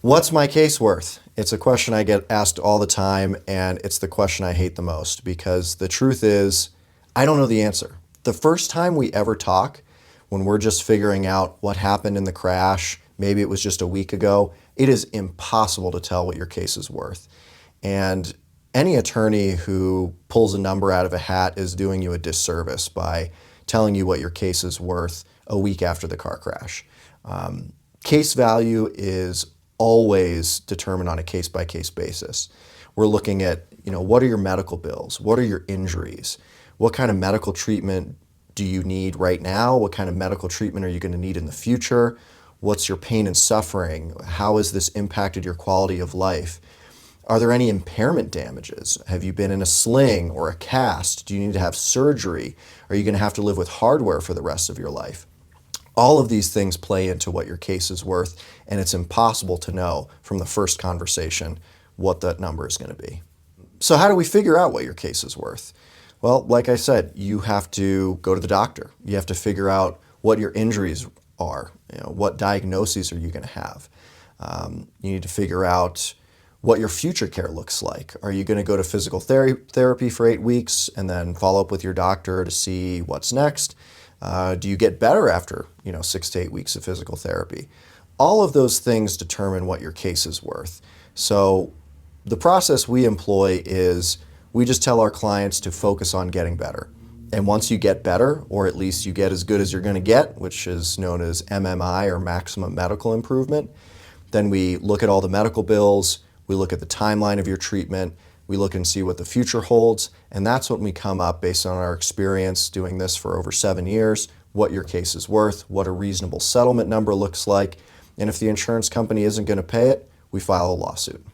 What's my case worth? It's a question I get asked all the time, and it's the question I hate the most because the truth is, I don't know the answer. The first time we ever talk, when we're just figuring out what happened in the crash, maybe it was just a week ago, it is impossible to tell what your case is worth. And any attorney who pulls a number out of a hat is doing you a disservice by telling you what your case is worth a week after the car crash. Case value is always determined on a case-by-case basis. We're looking at, what are your medical bills? What are your injuries? What kind of medical treatment do you need right now? What kind of medical treatment are you going to need in the future? What's your pain and suffering? How has this impacted your quality of life? Are there any impairment damages? Have you been in a sling or a cast? Do you need to have surgery? Are you going to have to live with hardware for the rest of your life? All of these things play into what your case is worth, and it's impossible to know from the first conversation what that number is going to be. So how do we figure out what your case is worth? Well, like I said, you have to go to the doctor. You have to figure out what your injuries are. What diagnoses are you going to have? You need to figure out what your future care looks like. Are you going to go to physical therapy for 8 weeks and then follow up with your doctor to see what's next? Do you get better after 6 to 8 weeks of physical therapy? All of those things determine what your case is worth. So the process we employ is we just tell our clients to focus on getting better. And once you get better, or at least you get as good as you're going to get, which is known as MMI or maximum medical improvement, then we look at all the medical bills, we look at the timeline of your treatment, we look and see what the future holds, and that's when we come up, based on our experience doing this for over 7 years, what your case is worth, what a reasonable settlement number looks like, and if the insurance company isn't going to pay it, we file a lawsuit.